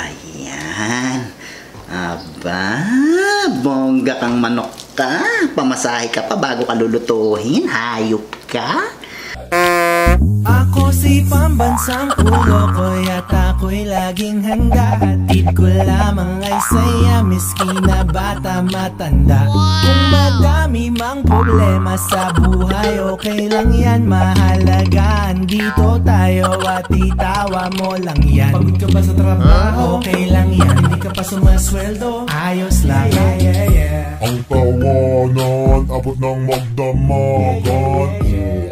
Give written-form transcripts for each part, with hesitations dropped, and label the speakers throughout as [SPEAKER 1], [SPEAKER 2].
[SPEAKER 1] Ayan. Aba, bongga kang manok ka. Pamasahe ka pa bago ka lulutuhin. Hayop ka.
[SPEAKER 2] Ako si pambansang ulo ko at ako'y laging handa. Hatid ko lamang ay saya, miski na bata matanda. Kung madami mang problema sa buhay, okay lang yan, mahalaga. Andito tayo at itawa mo lang yan. Pagod ka ba sa trabaho? Okay lang yan. Hindi ka pa sumasweldo? Ayos lang.
[SPEAKER 3] Ang tawanan, abot ng magdamagan.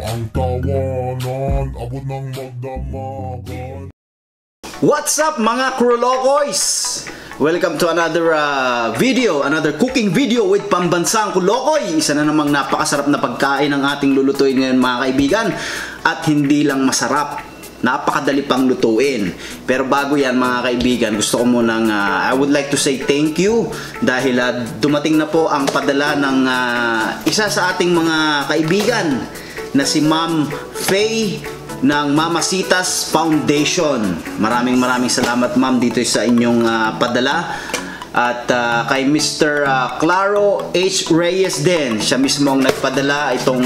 [SPEAKER 3] Ang tawanan, abot ng magdamagan.
[SPEAKER 1] What's up mga Kulokoys? Welcome to another video, another cooking video with Pambansang Kulokoy. Isa na namang napakasarap na pagkain ang ating lulutuin ngayon mga kaibigan. At hindi lang masarap, napakadali pang lutuin. Pero bago yan mga kaibigan, gusto ko munang I would like to say thank you dahil dumating na po ang padala ng isa sa ating mga kaibigan na si Ma'am Faye ng Mamasitas Foundation. Maraming salamat ma'am dito sa inyong padala. At kay Mr. Claro H. Reyes din, siya mismo ang nagpadala itong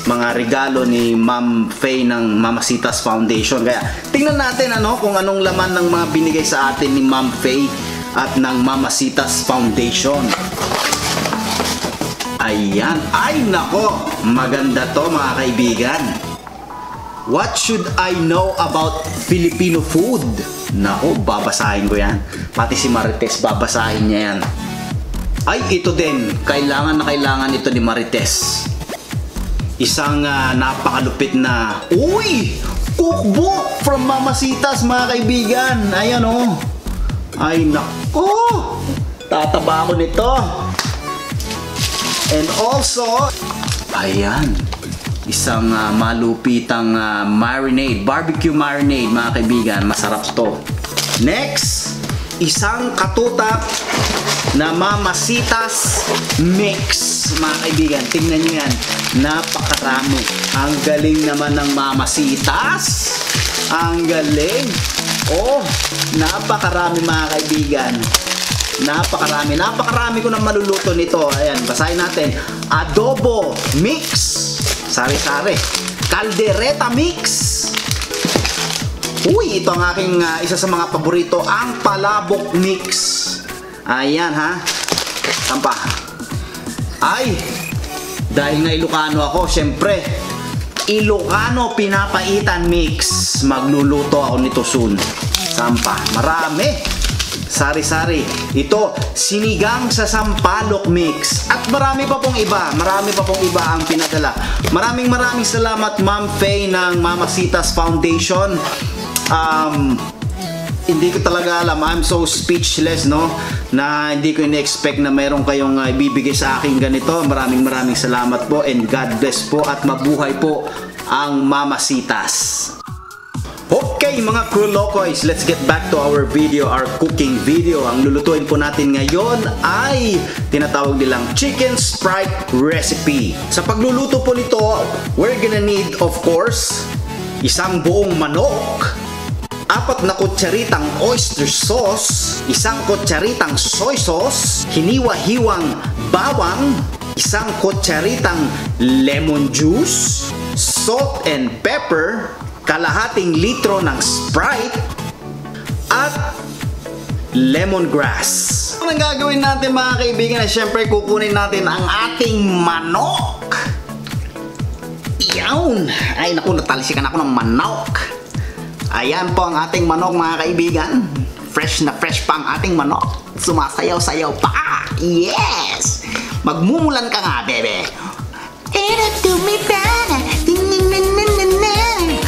[SPEAKER 1] mga regalo ni Ma'am Faye ng Mamasitas Foundation. Kaya tingnan natin kung anong laman ng mga binigay sa atin ni Ma'am Faye at ng Mamasitas Foundation. Ayan, ay nako, maganda to mga kaibigan. What should I know about Filipino food? Nako, babasahin ko yan. Pati si Marites, babasahin niya yan. Ay, ito din. Kailangan na kailangan ito ni Marites. Isang napakalupit na... Uy! Cookbook from Mamasitas, mga kaibigan. Ayan o. Ay, nako. Tataba ako nito. And also... Ayan. Isang malupitang marinade, barbecue marinade mga kaibigan, masarap to. Next, isang katutak na Mamasitas mix mga kaibigan. Tingnan nyo yan, napakarami. Ang galing naman ng Mamasitas. Ang galing. Oh, napakarami mga kaibigan. Napakarami ko na maluluto nito. Ayan, basahin natin. Adobo mix. Sari-sari. Caldereta mix. Uy, ito ang aking isa sa mga paborito, ang palabok mix. Ayan ha. Sampa. Ay, dahil nga Ilocano ako, syempre, Ilocano pinapaitan mix. Magluluto ako nito soon. Sampa. Marami. Sari-sari. Ito, sinigang sa sampalok mix. At marami pa pong iba. Marami pa pong iba ang pinadala. Maraming salamat Ma'am Faye ng Mamasitas Foundation. Hindi ko talaga alam. I'm so speechless, no? Na hindi ko in-expect na mayroon kayong ibibigay sa akin ganito. Maraming salamat po. And God bless po. At mabuhay po ang Mamasitas. Okay mga Kulokoys, let's get back to our video, our cooking video. Ang lulutuin po natin ngayon ay tinatawag nilang chicken sprite recipe. Sa pagluluto po nito, we're gonna need of course isang buong manok, 4 na kutsaritang oyster sauce, 1 kutsaritang soy sauce, hiniwa-hiwang bawang, 1 kutsaritang lemon juice, salt and pepper, kalahating litro ng Sprite at lemongrass. Ano ang gagawin natin mga kaibigan? Siyempre kukunin natin ang ating manok. Iyawn! Ay naku, natalsikan ako ng manok. Ayan po ang ating manok mga kaibigan. Fresh na fresh pa ang ating manok. Sumasayaw-sayaw pa. Yes! Magmumulan ka nga, bebe.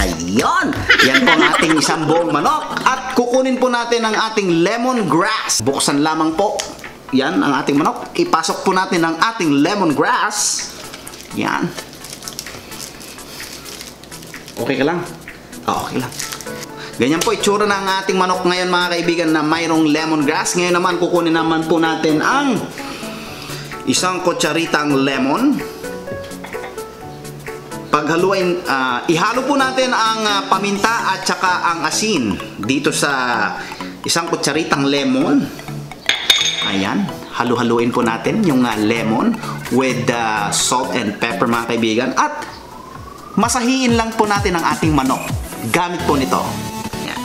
[SPEAKER 1] Ayun! Yan po ang ating isang buong manok. At kukunin po natin ang ating lemongrass. Buksan lamang po. Yan ang ating manok. Ipasok po natin ang ating lemongrass. Yan. Okay ka lang? Okay lang. Ganyan po itsura ng ating manok ngayon mga kaibigan na mayroong lemongrass. Ngayon naman kukunin naman po natin ang 1 kutsaritang lemon. Paghaluin, ihalo po natin ang paminta at saka ang asin dito sa isang kutsaritang lemon. Ayan, halu-haluin po natin yung lemon with salt and pepper mga kaibigan. At masahiin lang po natin ang ating manok gamit po nito. Ayan.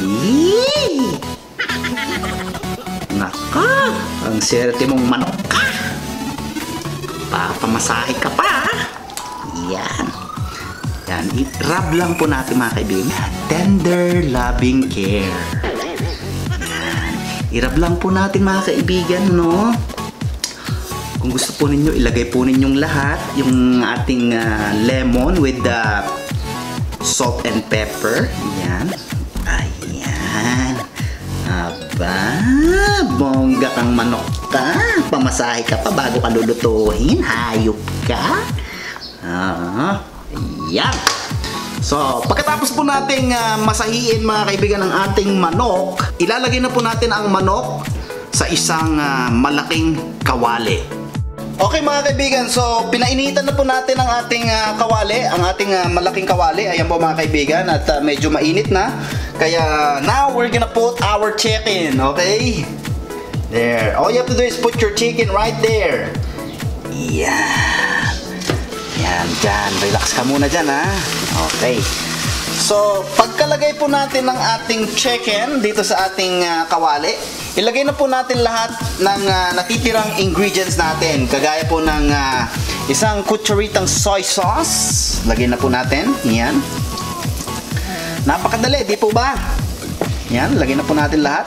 [SPEAKER 1] Yee! Naka, ang swerte mong manok ka. Papamasahe ka pa. Yan. Yan, i-rub lang po natin mga kaibigan. Tender loving care. Yan. I-rub lang po natin mga kaibigan, no? Kung gusto po ninyo, ilagay po ninyong lahat yung ating lemon with the salt and pepper. Yan. Ayan. Aba, bongga kang manok ka. Pamasahe ka pa bago ka lulutuhin. Hayop ka. Yan. So, pagkatapos po nating masahiin mga kaibigan ng ating manok, ilalagay na po natin ang manok sa isang malaking kawali. Okay mga kaibigan, so pinainitan na po natin ang ating kawali, ang ating malaking kawali. Ayan po mga kaibigan, at medyo mainit na. Kaya now we're gonna put our chicken, okay? There. All you have to do is put your chicken right there. Yan. Yan, dyan. Relax ka muna dyan, ha? Okay. So, pagkalagay po natin ng ating chicken dito sa ating kawali, ilagay na po natin lahat ng natitirang ingredients natin. Kagaya po ng isang kutsaritang soy sauce. Lagay na po natin. Yan. Napakadali, di po ba? Yan, lagay na po natin lahat.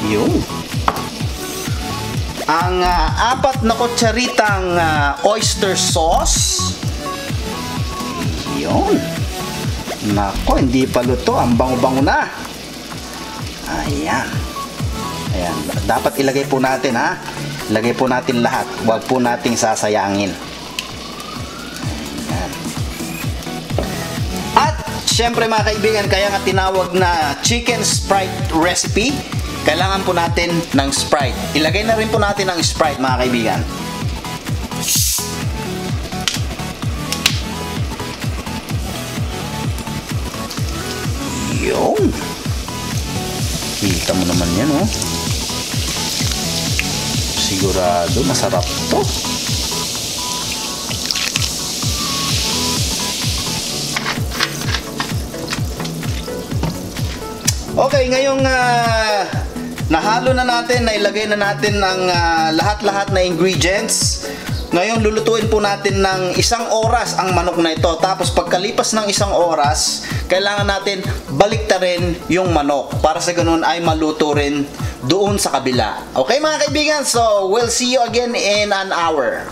[SPEAKER 1] Yung. Ang 4 na kutsaritang oyster sauce. Yun. Nako, hindi pa luto. Ang bango-bango na. Ayan. Ayan. Dapat ilagay po natin, ha? Ilagay po natin lahat. Huwag po nating sasayangin. Ayan. At, syempre mga kaibigan, kaya nga tinawag na chicken Sprite recipe. Kailangan po natin ng Sprite. Ilagay na rin po natin ang Sprite mga kaibigan. Yung. Kita mo naman yan, oh. Sigurado masarap to. Okay, ngayong nahalo na natin, nailagay na natin ang lahat-lahat na ingredients. Ngayon, lulutuin po natin ng 1 oras ang manok na ito. Tapos pagkalipas ng 1 oras, kailangan natin baliktarin yung manok para sa ganun ay maluto rin doon sa kabila. Okay mga kaibigan, so we'll see you again in an hour.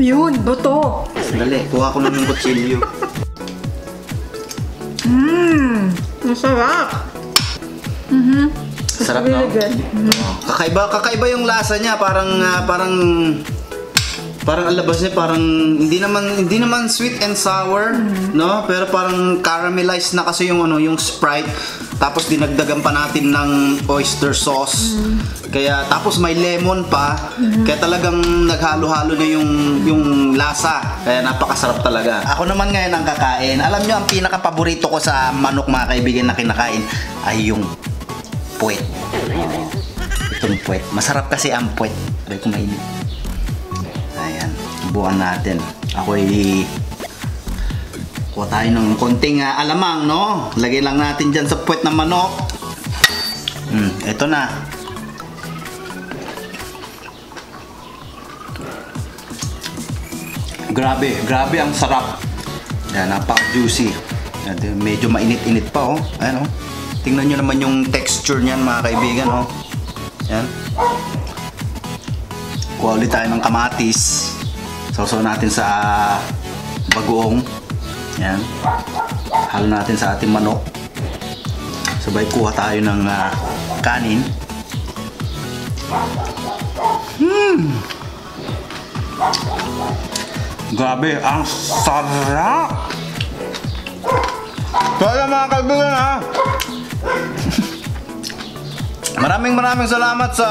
[SPEAKER 4] Yun, buto.
[SPEAKER 1] Sandali, kuha ko lang ng kutsilyo.
[SPEAKER 4] Masarap.
[SPEAKER 1] Masarap, no?
[SPEAKER 4] Really good.
[SPEAKER 1] Kakaiba yung lasa niya, parang ang labas niya parang hindi naman sweet and sour, no? Pero parang caramelized na kasi yung yung Sprite. Tapos dinagdagan pa natin ng oyster sauce. Kaya tapos may lemon pa. Kaya talagang naghalo-halo na yung lasa. Kaya napakasarap talaga. Ako naman ngayon ang kakain. Alam niyo ang pinaka-paborito ko sa manok, mga kaibigan, na kinakain ay yung puwet. Itong puwet. Masarap kasi ang puwet. Aray, kumainit. Ayan, buuan natin. Ako'y kuha tayo ng konting alamang, no? Lagay lang natin dyan sa puwet ng manok. Ito na. Grabe ang sarap. Yan, napaka-juicy. Yan, medyo mainit-init pa, oh. Ayan, oh. Tingnan nyo naman yung texture niyan, mga kaibigan, oh. Yan. Kuha ulit tayo ng kamatis. Sausaw natin sa bagoong. Yan. Halo natin sa ating manok. Sabay kuha tayo ng kanin. Grabe, ang sarap! Kaya mga kaibigan, ha? Maraming salamat sa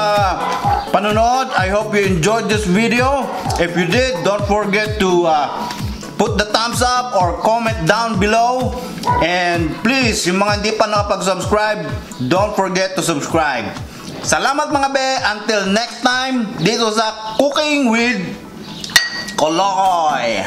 [SPEAKER 1] panonood. I hope you enjoyed this video. If you did, don't forget to put the thumbs up or comment down below. And please, yung mga hindi pa nakapag-subscribe, don't forget to subscribe. Salamat mga be. Until next time, dito sa Cooking with Kolokoy.